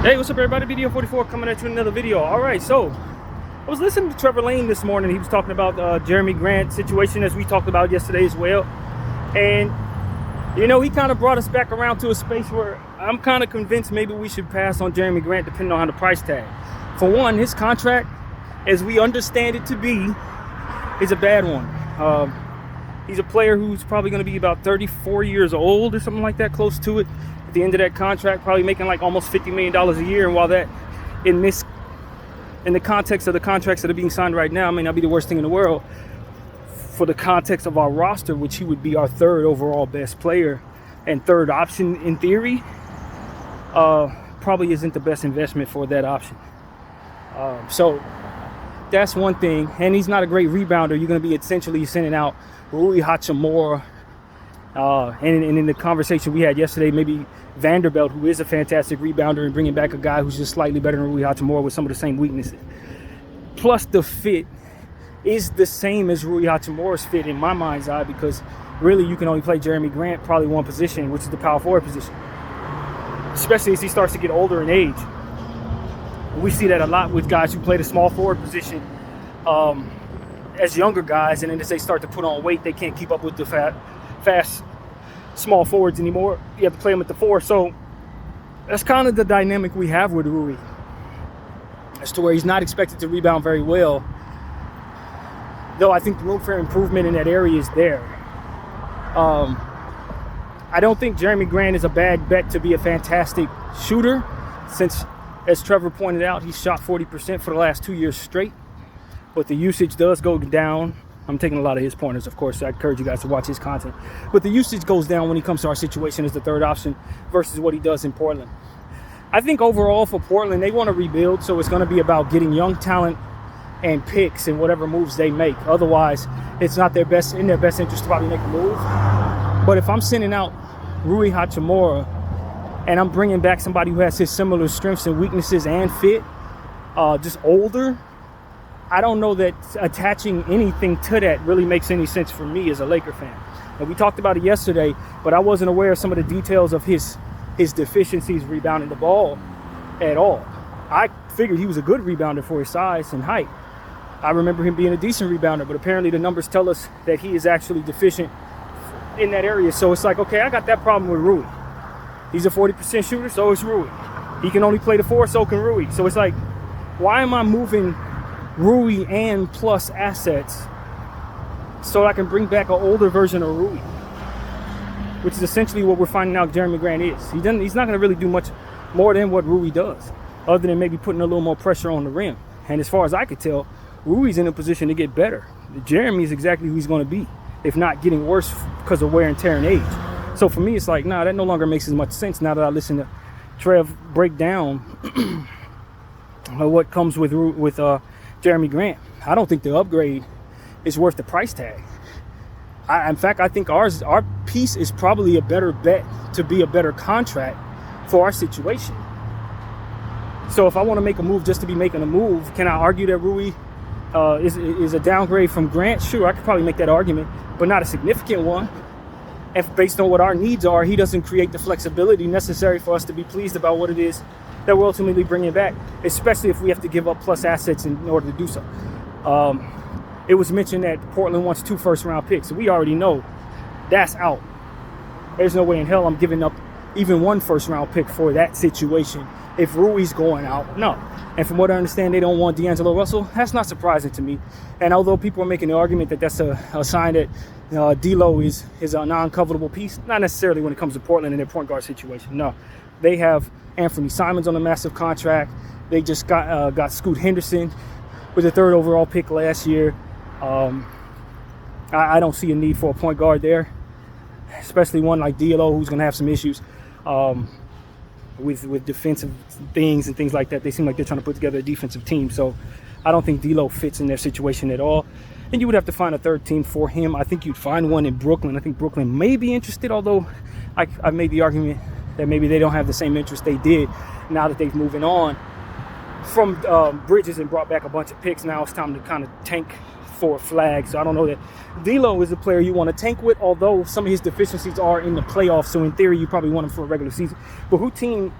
Hey, what's up everybody? Video 44 coming at you with another video. Alright, so I was listening to Trevor Lane this morning. He was talking about Jeremy Grant situation, as we talked about yesterday as well. And you know, he kind of brought us back around to a space where I'm kind of convinced maybe we should pass on Jeremy Grant depending on how the price tag. For one, his contract, as we understand it to be, is a bad one. He's a player who's probably going to be about 34 years old or something like that, close to it. At the end of that contract, probably making like almost $50 million a year. And while that, in the context of the contracts that are being signed right now, may not be the worst thing in the world, for the context of our roster, which he would be our third overall best player and third option in theory, probably isn't the best investment for that option. So that's one thing. And he's not a great rebounder. You're going to be essentially sending out Rui Hachimura. And in the conversation we had yesterday, maybe Vanderbilt, who is a fantastic rebounder, and bringing back a guy who's just slightly better than Rui Hachimura with some of the same weaknesses. Plus, the fit is the same as Rui Hachimura's fit in my mind's eye, because really you can only play Jeremy Grant probably one position, which is the power forward position, especially as he starts to get older in age. We see that a lot with guys who play the small forward position as younger guys, and then as they start to put on weight, they can't keep up with the fast small forwards anymore. You have to play them at the four. So that's kind of the dynamic we have with Rui, as to where he's not expected to rebound very well, though I think the room for improvement in that area is there. I don't think Jeremy Grant is a bad bet to be a fantastic shooter, since, as Trevor pointed out, he's shot 40% for the last 2 years straight, but the usage does go down. I'm taking a lot of his pointers, of course, so I encourage you guys to watch his content. But the usage goes down when he comes to our situation as the third option versus what he does in Portland. I think overall for Portland, they want to rebuild, so it's going to be about getting young talent and picks and whatever moves they make. Otherwise, it's not in their best interest to probably make a move. But if I'm sending out Rui Hachimura and I'm bringing back somebody who has his similar strengths and weaknesses and fit, just older, I don't know that attaching anything to that really makes any sense for me as a Laker fan. And we talked about it yesterday, but I wasn't aware of some of the details of his deficiencies rebounding the ball at all. I figured he was a good rebounder for his size and height. I remember him being a decent rebounder, but apparently the numbers tell us that he is actually deficient in that area. So it's like, okay, I got that problem with Rui. He's a 40% shooter, so is Rui. He can only play the four, so can Rui. So it's like, why am I moving Rui and plus assets so I can bring back an older version of Rui, which is essentially what we're finding out Jeremy Grant is. He's not going to really do much more than what Rui does, other than maybe putting a little more pressure on the rim. And as far as I could tell, Rui's in a position to get better. Jeremy is exactly who he's going to be, if not getting worse because of wear and tear and age. So for me, it's like, nah, that no longer makes as much sense now that I listen to Trev break down what comes with Jeremy Grant. I don't think the upgrade is worth the price tag. In fact, I think our piece is probably a better bet to be a better contract for our situation. So if I want to make a move just to be making a move, can I argue that Rui is a downgrade from Grant? Sure, I could probably make that argument, but not a significant one. And based on what our needs are, he doesn't create the flexibility necessary for us to be pleased about what it is that we're ultimately bringing back, especially if we have to give up plus assets in order to do so. It was mentioned that Portland wants 2 first-round picks. We already know that's out. There's no way in hell I'm giving up even 1 first-round pick for that situation if Rui's going out. No. And from what I understand, they don't want D'Angelo Russell. That's not surprising to me. And although people are making the argument that that's a sign that D'Lo is a non-covetable piece, not necessarily when it comes to Portland and their point guard situation. No. They have Anthony Simons on a massive contract. They just got Scoot Henderson with a 3rd overall pick last year. I don't see a need for a point guard there, especially one like D'Lo, who's going to have some issues with defensive things and things like that. They seem like they're trying to put together a defensive team, so I don't think D'Lo fits in their situation at all. And you would have to find a third team for him. I think you'd find one in Brooklyn. I think Brooklyn may be interested, although I've made the argument that maybe they don't have the same interest they did now that they've moving on from Bridges and brought back a bunch of picks. Now it's time to kind of tank for a flag. So I don't know that D'Lo is a player you want to tank with, although some of his deficiencies are in the playoffs. So in theory, you probably want him for a regular season. But who team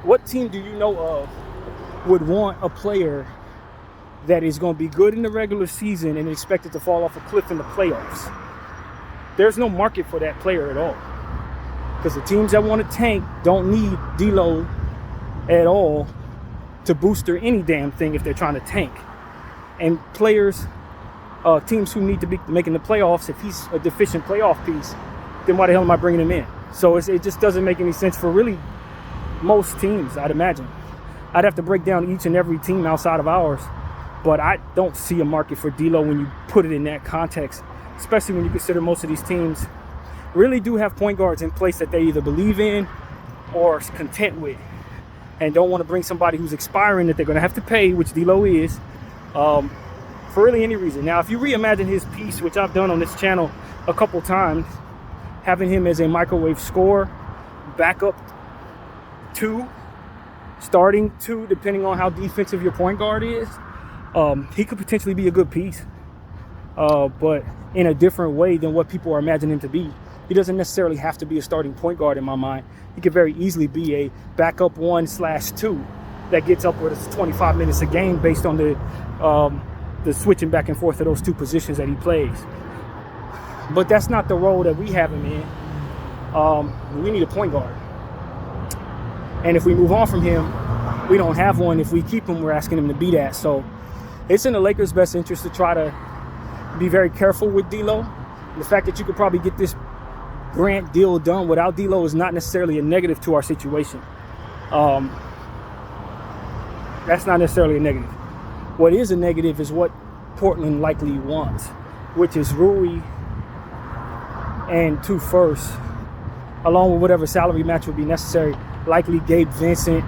What team do you know of would want a player that is going to be good in the regular season and expected to fall off a cliff in the playoffs? There's no market for that player at all. Because the teams that want to tank don't need D'Lo at all to booster any damn thing if they're trying to tank. And players, teams who need to be making the playoffs, if he's a deficient playoff piece, then why the hell am I bringing him in? So it just doesn't make any sense for really most teams, I'd imagine. I'd have to break down each and every team outside of ours, but I don't see a market for D'Lo when you put it in that context, especially when you consider most of these teams really do have point guards in place that they either believe in or are content with, and don't want to bring somebody who's expiring that they're going to have to pay, which D'Lo is, for really any reason. Now, if you reimagine his piece, which I've done on this channel a couple times, having him as a microwave scorer, backup 2, starting 2, depending on how defensive your point guard is, he could potentially be a good piece, but in a different way than what people are imagining him to be. He doesn't necessarily have to be a starting point guard in my mind. He could very easily be a backup 1/2 that gets upwards of 25 minutes a game based on the switching back and forth of those two positions that he plays. But that's not the role that we have him in. We need a point guard. And if we move on from him, we don't have one. If we keep him, we're asking him to be that. So it's in the Lakers' best interest to try to be very careful with D'Lo. The fact that you could probably get this Grant deal done without D'Lo is not necessarily a negative to our situation. That's not necessarily a negative. What is a negative is what Portland likely wants, which is Rui and 2 firsts, along with whatever salary match would be necessary, likely Gabe Vincent,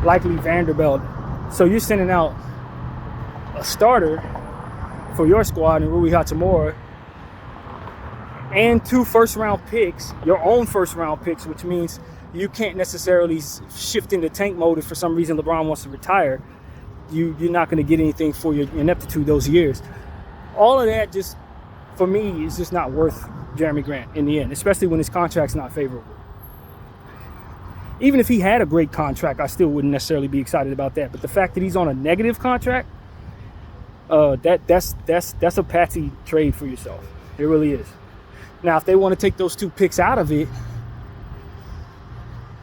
likely Vanderbilt. So you're sending out a starter for your squad in Rui Hachimura and 2 first-round picks, your own first-round picks, which means you can't necessarily shift into tank mode if for some reason LeBron wants to retire. You're not going to get anything for your ineptitude those years. All of that just, for me, is just not worth Jeremy Grant in the end, especially when his contract's not favorable. Even if he had a great contract, I still wouldn't necessarily be excited about that. But the fact that he's on a negative contract, that's a patsy trade for yourself. It really is. Now, if they want to take those 2 picks out of it,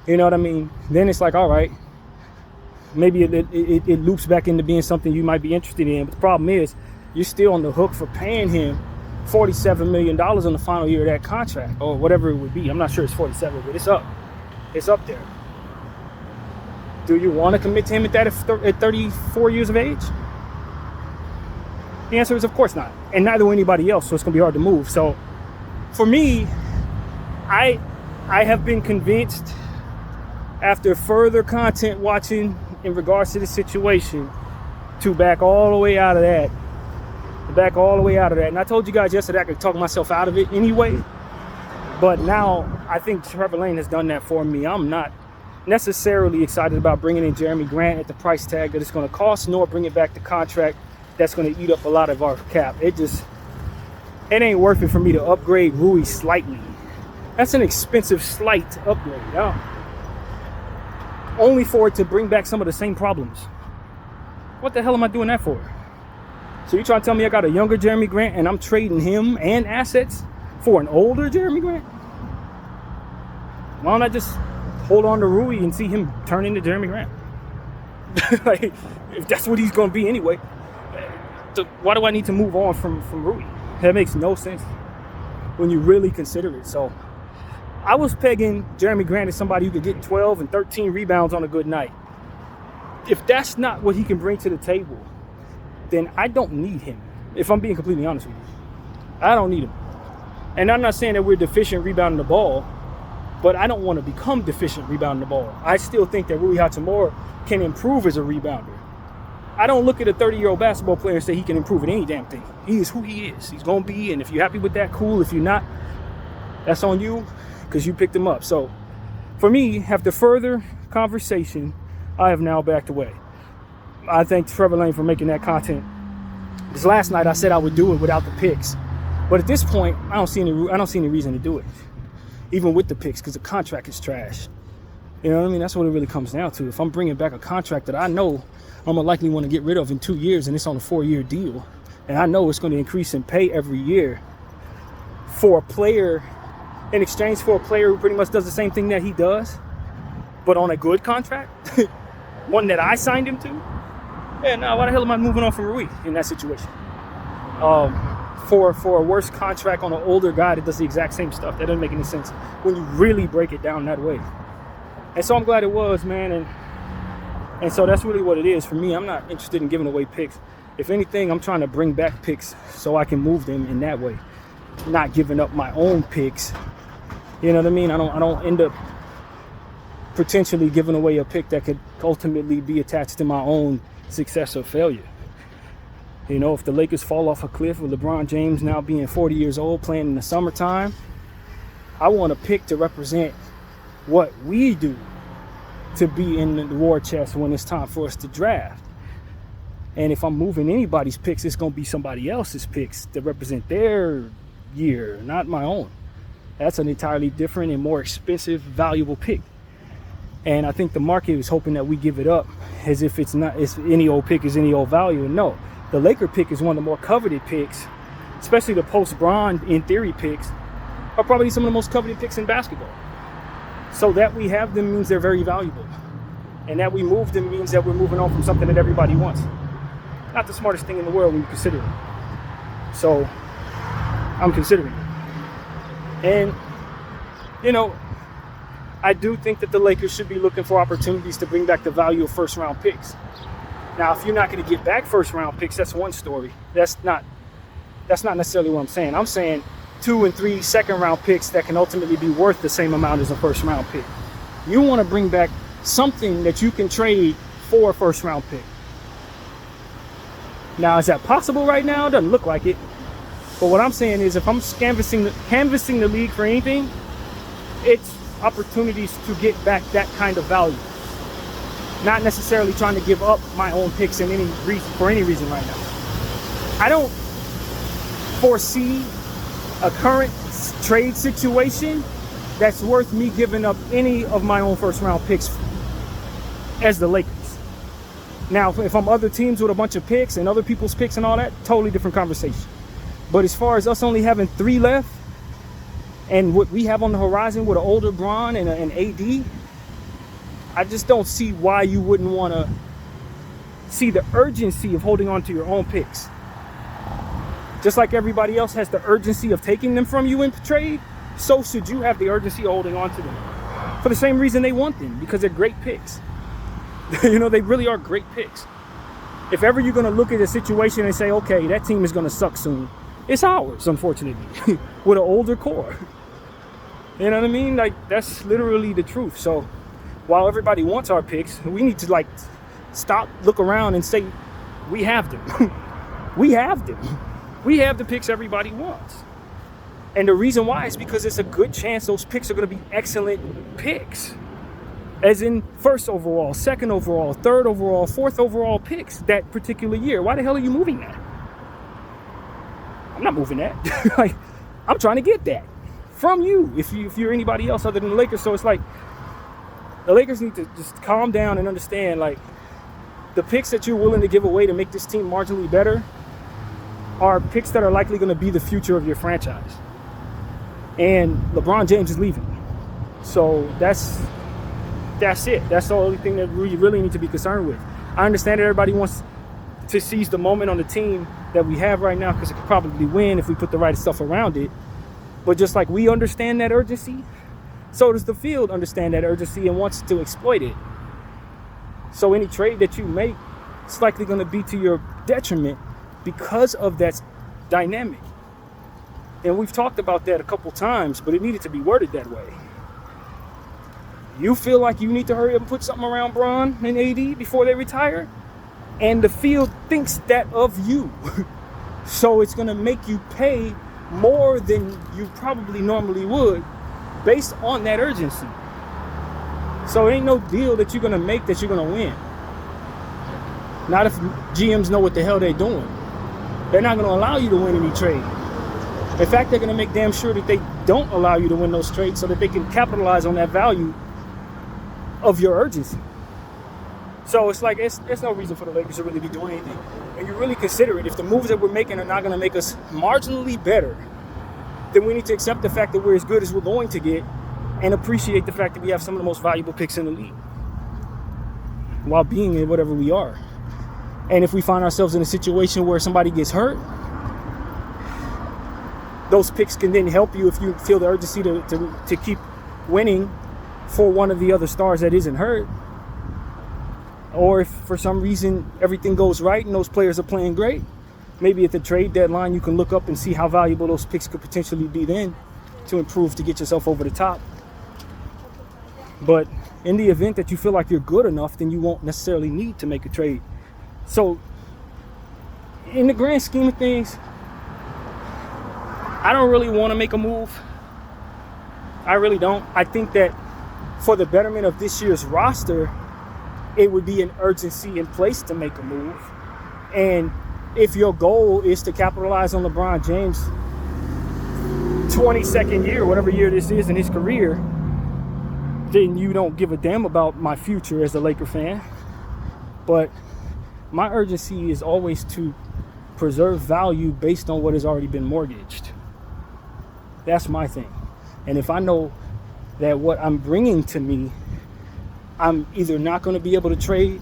you know what I mean? Then it's like, all right, maybe it loops back into being something you might be interested in. But the problem is, you're still on the hook for paying him $47 million on the final year of that contract, or whatever it would be. I'm not sure it's 47, but it's up. It's up there. Do you want to commit to him at that at 34 years of age? The answer is of course not. And neither will anybody else, so it's going to be hard to move. So for me, I have been convinced after further content watching in regards to the situation to back all the way out of that. And I told you guys yesterday I could talk myself out of it anyway. But now I think Trevor Lane has done that for me. I'm not necessarily excited about bringing in Jeremy Grant at the price tag that it's going to cost, nor bringing back the contract that's going to eat up a lot of our cap. It ain't worth it for me to upgrade Rui slightly. That's an expensive slight upgrade. Only for it to bring back some of the same problems. What the hell am I doing that for? So you trying to tell me I got a younger Jeremy Grant and I'm trading him and assets for an older Jeremy Grant? Why don't I just hold on to Rui and see him turn into Jeremy Grant? Like, if that's what he's going to be anyway, why do I need to move on from Rui? That makes no sense when you really consider it. So I was pegging Jeremy Grant as somebody who could get 12 and 13 rebounds on a good night. If that's not what he can bring to the table, then I don't need him. If I'm being completely honest with you, I don't need him. And I'm not saying that we're deficient rebounding the ball, but I don't want to become deficient rebounding the ball. I still think that Rui Hachimura can improve as a rebounder. I don't look at a 30-year-old basketball player and say he can improve at any damn thing. He is who he is. He's going to be, and if you're happy with that, cool. If you're not, that's on you because you picked him up. So for me, after further conversation, I have now backed away. I thank Trevor Lane for making that content. Because last night I said I would do it without the picks. But at this point, I don't see any reason to do it, even with the picks, because the contract is trash. You know what I mean? That's what it really comes down to. If I'm bringing back a contract that I know I'm gonna likely want to get rid of in 2 years, and it's on a 4-year deal, and I know it's going to increase in pay every year for a player, in exchange for a player who pretty much does the same thing that he does, but on a good contract, one that I signed him to. Yeah, now why the hell am I moving on from Rui in that situation? For a worse contract on an older guy that does the exact same stuff, that doesn't make any sense when you really break it down that way. And so I'm glad it was, man, and so that's really what it is for me. I'm not interested in giving away picks. If anything, I'm trying to bring back picks so I can move them in that way, not giving up my own picks. You know what I mean? I don't end up potentially giving away a pick that could ultimately be attached to my own success or failure. You know, if the Lakers fall off a cliff with LeBron James now being 40 years old playing in the summertime, I want a pick to represent what we do to be in the war chest when it's time for us to draft. And if I'm moving anybody's picks, it's going to be somebody else's picks that represent their year, not my own. That's an entirely different and more expensive, valuable pick. And I think the market is hoping that we give it up as if it's any old pick is any old value. And no, the Laker pick is one of the more coveted picks, especially the post-Bron, in theory, picks are probably some of the most coveted picks in basketball. So that we have them means they're very valuable. And that we move them means that we're moving on from something that everybody wants. Not the smartest thing in the world when you consider it. So I'm considering it. And, you know, I do think that the Lakers should be looking for opportunities to bring back the value of first-round picks. Now, if you're not going to get back first-round picks, that's one story. That's not necessarily what I'm saying. I'm saying 2 and 3 second-round picks that can ultimately be worth the same amount as a first-round pick. You want to bring back something that you can trade for a first-round pick. Now, is that possible right now? It doesn't look like it. But what I'm saying is if I'm canvassing the league for anything, it's opportunities to get back that kind of value. Not necessarily trying to give up my own picks for any reason right now. I don't foresee a current trade situation that's worth me giving up any of my own first round picks as the Lakers. Now, if I'm other teams with a bunch of picks and other people's picks and all that, totally different conversation. But as far as us only having 3 left and what we have on the horizon with an older Bron and an AD, I just don't see why you wouldn't want to see the urgency of holding on to your own picks. Just like everybody else has the urgency of taking them from you in trade, so should you have the urgency of holding on to them. For the same reason they want them, because they're great picks. You know, they really are great picks. If ever you're going to look at a situation and say, okay, that team is going to suck soon, it's ours, unfortunately, with an older core. You know what I mean? Like, that's literally the truth. So while everybody wants our picks, we need to stop, look around and say, we have them. We have them. We have the picks everybody wants. And the reason why is because it's a good chance those picks are going to be excellent picks. As in first overall, second overall, third overall, fourth overall picks that particular year. Why the hell are you moving that? I'm not moving that. I'm trying to get that from you if you're anybody else other than the Lakers. So it's like the Lakers need to just calm down and understand, the picks that you're willing to give away to make this team marginally better are picks that are likely going to be the future of your franchise. And LeBron James is leaving. So that's it. That's the only thing that we really need to be concerned with. I understand that everybody wants to seize the moment on the team that we have right now because it could probably win if we put the right stuff around it. But just like we understand that urgency, so does the field understand that urgency and wants to exploit it. So any trade that you make, it's likely going to be to your detriment because of that dynamic. And we've talked about that a couple times, but it needed to be worded that way. You feel like you need to hurry up and put something around Bron and AD before they retire, and the field thinks that of you. So it's going to make you pay more than you probably normally would based on that urgency. So it ain't no deal that you're going to make that you're going to win. Not if GMs know what the hell they're doing. They're not going to allow you to win any trade. In fact, they're going to make damn sure that they don't allow you to win those trades so that they can capitalize on that value of your urgency. So it's like, there's no reason for the Lakers to really be doing anything. And you really consider it, if the moves that we're making are not going to make us marginally better, then we need to accept the fact that we're as good as we're going to get and appreciate the fact that we have some of the most valuable picks in the league while being in whatever we are. And if we find ourselves in a situation where somebody gets hurt, those picks can then help you if you feel the urgency to keep winning for one of the other stars that isn't hurt. Or if for some reason everything goes right and those players are playing great, maybe at the trade deadline you can look up and see how valuable those picks could potentially be then to improve, to get yourself over the top. But in the event that you feel like you're good enough, then you won't necessarily need to make a trade. So in the grand scheme of things, I don't really want to make a move. I really don't. I think that for the betterment of this year's roster, it would be an urgency in place to make a move. And if your goal is to capitalize on LeBron James' 22nd year, whatever year this is in his career, then you don't give a damn about my future as a Laker fan. But my urgency is always to preserve value based on what has already been mortgaged. That's my thing. And if I know that what I'm bringing to me, I'm either not going to be able to trade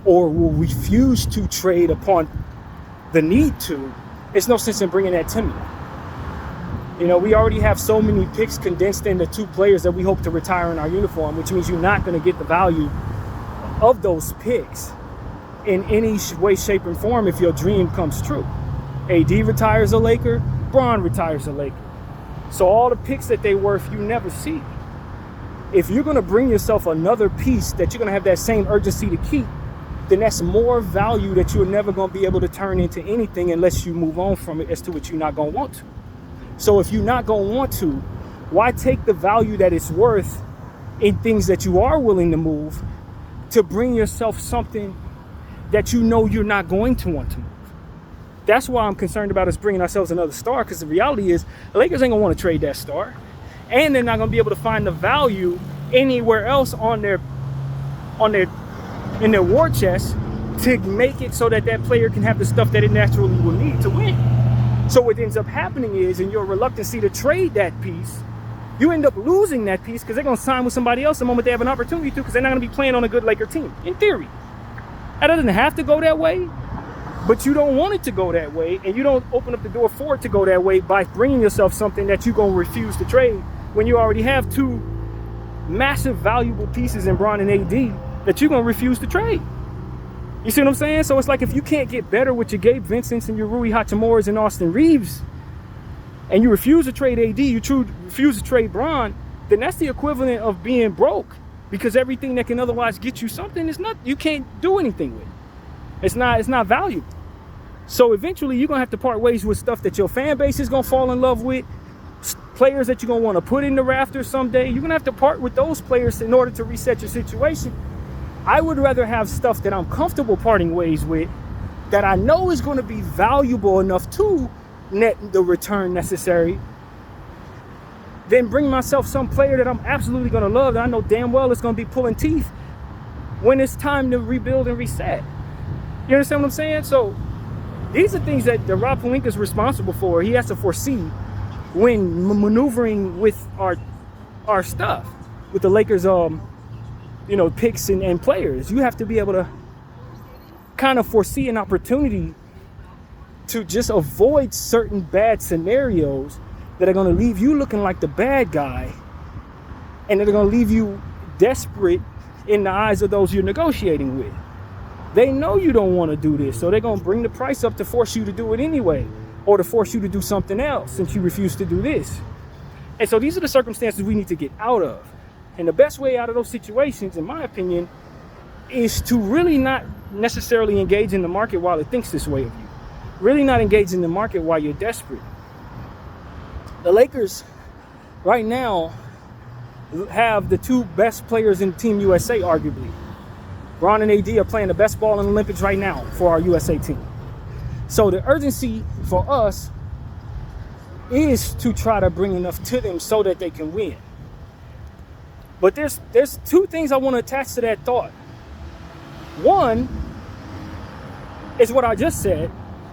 or will refuse to trade upon the need to, it's no sense in bringing that to me. You know, we already have so many picks condensed into 2 players that we hope to retire in our uniform, which means you're not going to get the value of those picks in any way, shape, and form if your dream comes true. AD retires a Laker, Bron retires a Laker. So all the picks that they worth, you never see. If you're going to bring yourself another piece that you're going to have that same urgency to keep, then that's more value that you're never going to be able to turn into anything unless you move on from it, as to which you're not going to want to. So if you're not going to want to, why take the value that it's worth in things that you are willing to move to bring yourself something that you know you're not going to want to move? That's why I'm concerned about us bringing ourselves another star, because the reality is the Lakers ain't going to want to trade that star. And they're not going to be able to find the value anywhere else in their war chest to make it so that that player can have the stuff that it naturally will need to win. So what ends up happening is, in your reluctancy to trade that piece, you end up losing that piece because they're going to sign with somebody else the moment they have an opportunity to, because they're not going to be playing on a good Laker team, in theory. That doesn't have to go that way, but you don't want it to go that way, and you don't open up the door for it to go that way by bringing yourself something that you're going to refuse to trade when you already have 2 massive valuable pieces in Bron and AD that you're going to refuse to trade. You see what I'm saying? So it's like, if you can't get better with your Gabe Vincents and your Rui Hachimuras and Austin Reeves, and you refuse to trade AD, you refuse to trade Bron, then that's the equivalent of being broke, because everything that can otherwise get you something is not, you can't do anything with. It's not valuable. So eventually you're going to have to part ways with stuff that your fan base is going to fall in love with, players that you're going to want to put in the rafters someday. You're going to have to part with those players in order to reset your situation. I would rather have stuff that I'm comfortable parting ways with, that I know is going to be valuable enough to net the return necessary, than bring myself some player that I'm absolutely going to love, that I know damn well is going to be pulling teeth when it's time to rebuild and reset. You understand what I'm saying? So these are things that Rob Pelinka is responsible for. He has to foresee when maneuvering with our stuff, with the Lakers, picks and players. You have to be able to kind of foresee an opportunity to just avoid certain bad scenarios that are going to leave you looking like the bad guy, and that are going to leave you desperate in the eyes of those you're negotiating with. They know you don't want to do this, so they're going to bring the price up to force you to do it anyway, or to force you to do something else since you refuse to do this. And so these are the circumstances we need to get out of. And the best way out of those situations, in my opinion, is to really not necessarily engage in the market while it thinks this way of you. Really not engage in the market while you're desperate. The Lakers right now have the 2 best players in Team USA, arguably. Bron and AD are playing the best ball in the Olympics right now for our USA team. So the urgency for us is to try to bring enough to them so that they can win. But there's two things I want to attach to that thought. One is what I just said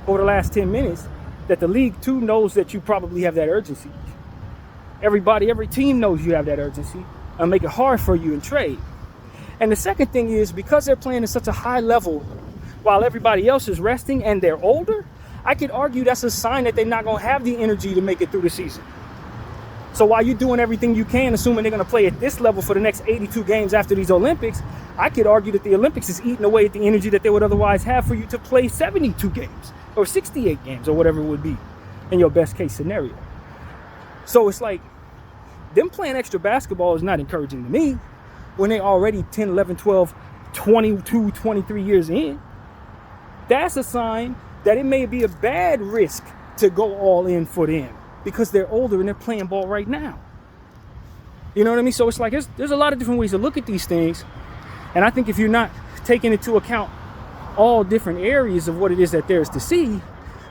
over the last 10 minutes, that the league too knows that you probably have that urgency. Every team knows you have that urgency and make it hard for you in trade. And the second thing is, because they're playing at such a high level while everybody else is resting and they're older, I could argue that's a sign that they're not going to have the energy to make it through the season. So while you're doing everything you can, assuming they're going to play at this level for the next 82 games after these Olympics, I could argue that the Olympics is eating away at the energy that they would otherwise have for you to play 72 games or 68 games or whatever it would be in your best case scenario. So it's like, them playing extra basketball is not encouraging to me when they already 10, 11, 12, 22, 23 years in. That's a sign that it may be a bad risk to go all in for them because they're older and they're playing ball right now. You know what I mean? So it's like there's a lot of different ways to look at these things. And I think if you're not taking into account all different areas of what it is that there is to see,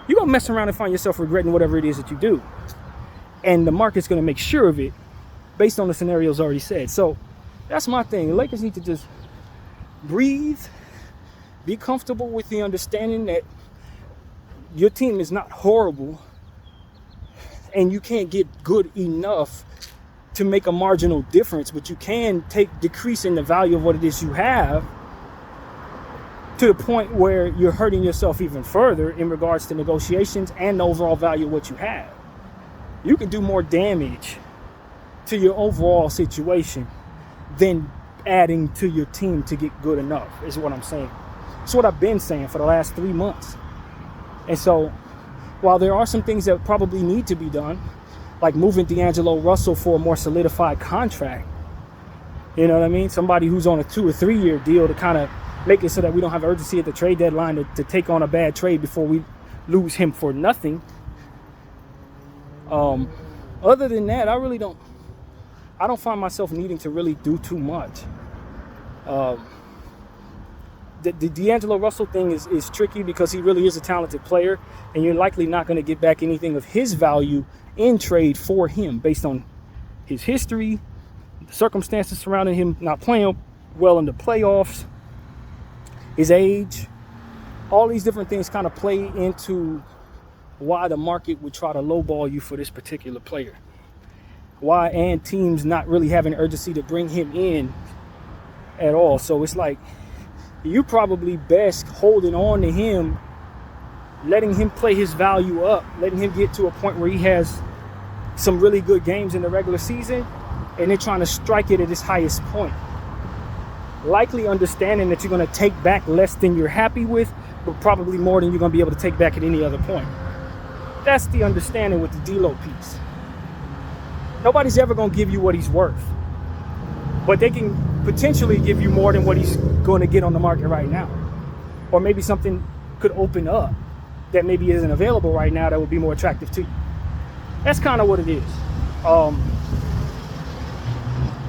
you're going to mess around and find yourself regretting whatever it is that you do. And the market's going to make sure of it based on the scenarios already said. So that's my thing. The Lakers need to just breathe, be comfortable with the understanding that your team is not horrible and you can't get good enough to make a marginal difference, but you can decrease in the value of what it is you have to the point where you're hurting yourself even further in regards to negotiations and the overall value of what you have. You can do more damage to your overall situation than adding to your team to get good enough, is what I'm saying. It's what I've been saying for the last 3 months. And so while there are some things that probably need to be done, like moving D'Angelo Russell for a more solidified contract, you know what I mean? Somebody who's on a 2 or 3 year deal to kind of make it so that we don't have urgency at the trade deadline to take on a bad trade before we lose him for nothing. Other than that, I don't find myself needing to really do too much. The D'Angelo Russell thing is tricky because he really is a talented player, and you're likely not going to get back anything of his value in trade for him based on his history, the circumstances surrounding him not playing well in the playoffs, his age. All these different things kind of play into why the market would try to lowball you for this particular player. Why, and teams not really having urgency to bring him in at all. So it's like, you probably best holding on to him, letting him play his value up, letting him get to a point where he has some really good games in the regular season, and then trying to strike it at his highest point. Likely understanding that you're going to take back less than you're happy with, but probably more than you're going to be able to take back at any other point. That's the understanding with the D-Lo piece. Nobody's ever going to give you what he's worth, but they can potentially give you more than what he's going to get on the market right now. Or maybe something could open up that maybe isn't available right now that would be more attractive to you. That's kind of what it is.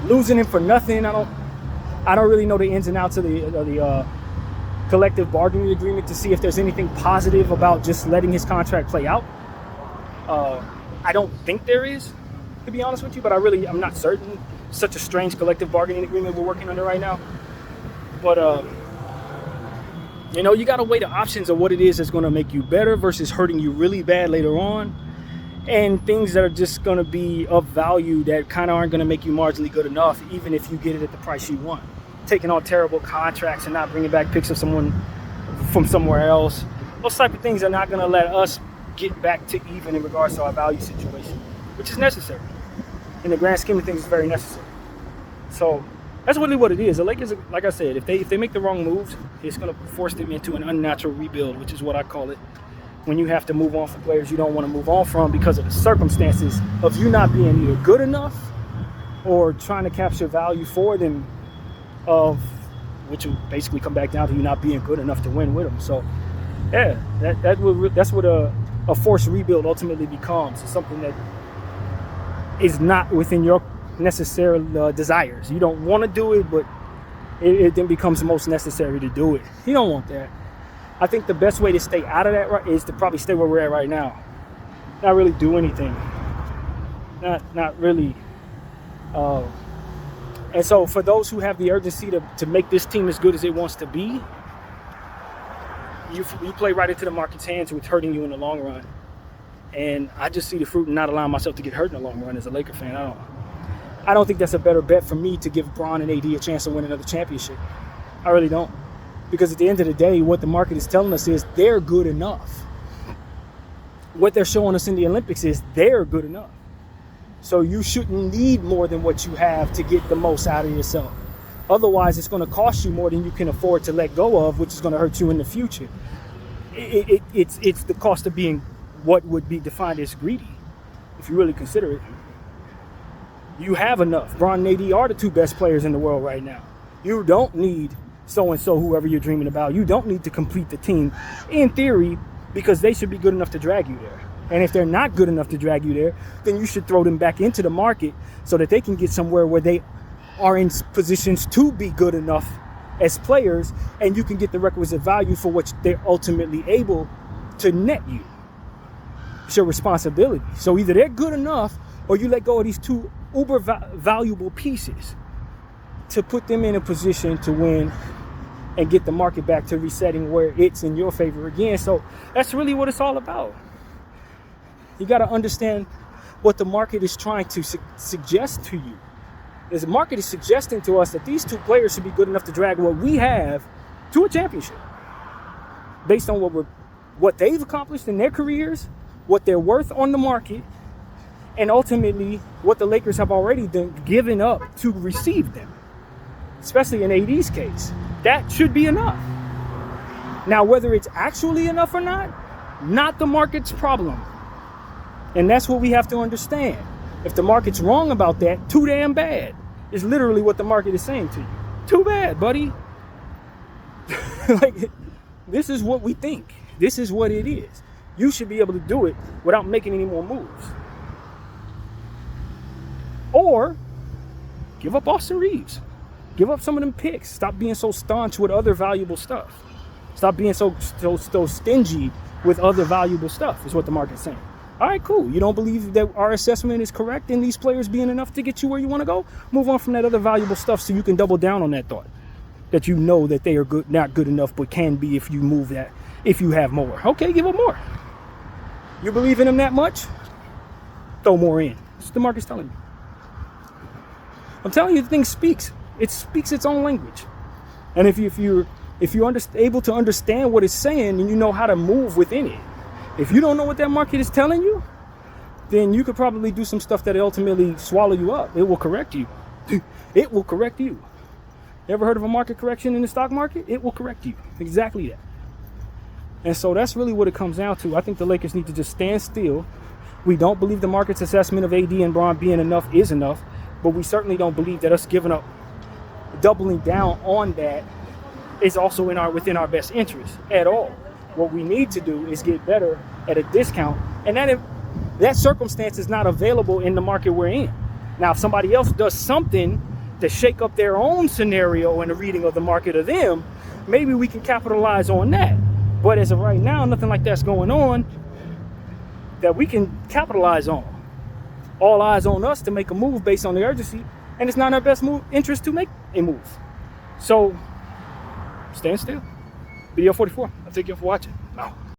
Losing him for nothing, I don't really know the ins and outs of the collective bargaining agreement to see if there's anything positive about just letting his contract play out. I don't think there is, to be honest with you, but I'm not certain. Such a strange collective bargaining agreement we're working under right now. But, you got to weigh the options of what it is that's going to make you better versus hurting you really bad later on. And things that are just going to be of value that kind of aren't going to make you marginally good enough, even if you get it at the price you want. Taking on terrible contracts and not bringing back picks of someone from somewhere else. Those type of things are not going to let us get back to even in regards to our value situation, which is necessary. In the grand scheme of things, it's very necessary. So that's really what it is. The Lakers, like I said, if they make the wrong moves, it's going to force them into an unnatural rebuild, which is what I call it. When you have to move on from players you don't want to move on from because of the circumstances of you not being either good enough or trying to capture value for them, of which will basically come back down to you not being good enough to win with them. So, yeah, that's what a forced rebuild ultimately becomes. It's something that is not within your necessary desires. You don't want to do it, but it then becomes most necessary to do it. You don't want that. I think the best way to stay out of that is to probably stay where we're at right now. Not really do anything. Not really And so for those who have the urgency to make this team as good as it wants to be, you play right into the market's hands with hurting you in the long run. And I just see the fruit in not allowing myself to get hurt in the long run as a Laker fan. I don't think that's a better bet for me to give Bron and AD a chance to win another championship. I really don't. Because at the end of the day, what the market is telling us is they're good enough. What they're showing us in the Olympics is they're good enough. So you shouldn't need more than what you have to get the most out of yourself. Otherwise, it's going to cost you more than you can afford to let go of, which is going to hurt you in the future. It's the cost of being what would be defined as greedy, if you really consider it. You have enough. Bron and AD are the two best players in the world right now. You don't need so-and-so, whoever you're dreaming about. You don't need to complete the team, in theory, because they should be good enough to drag you there. And if they're not good enough to drag you there, then you should throw them back into the market so that they can get somewhere where they are in positions to be good enough as players, and you can get the requisite value for what they're ultimately able to net you. It's your responsibility. So either they're good enough or you let go of these two uber valuable pieces to put them in a position to win and get the market back to resetting where it's in your favor again. So that's really what it's all about. You got to understand what the market is trying to suggest to you. The market is suggesting to us that these two players should be good enough to drag what we have to a championship based on what they've accomplished in their careers, what they're worth on the market, and ultimately what the Lakers have already given up to receive them, especially in AD's case. That should be enough. Now, whether it's actually enough or not the market's problem. And that's what we have to understand. If the market's wrong about that, too damn bad is literally what the market is saying to you. Too bad, buddy. Like, this is what we think. This is what it is. You should be able to do it without making any more moves. Or give up Austin Reeves. Give up some of them picks. Stop being so staunch with other valuable stuff. Stop being so stingy with other valuable stuff is what the market's saying. All right, cool. You don't believe that our assessment is correct in these players being enough to get you where you want to go? Move on from that other valuable stuff so you can double down on that thought. That you know that they are good, not good enough, but can be if you move that, if you have more. Okay, give up more. You believe in them that much? Throw more in. That's what the market's telling you. I'm telling you, the thing speaks. It speaks its own language. And if you're able to understand what it's saying, then you know how to move within it. If you don't know what that market is telling you, then you could probably do some stuff that ultimately swallow you up. It will correct you. It will correct you. You ever heard of a market correction in the stock market? It will correct you. Exactly that. And so that's really what it comes down to. I think the Lakers need to just stand still. We don't believe the market's assessment of AD and Bron being enough is enough, but we certainly don't believe that us giving up, doubling down on that is also within our best interest at all. What we need to do is get better at a discount, and that circumstance is not available in the market we're in. Now, if somebody else does something to shake up their own scenario and the reading of the market of them, maybe we can capitalize on that. But as of right now, nothing like that's going on that we can capitalize on. All eyes on us to make a move based on the urgency, and it's not in our best interest to make a move. So, stand still. Video 44. I'll thank you for watching. Now.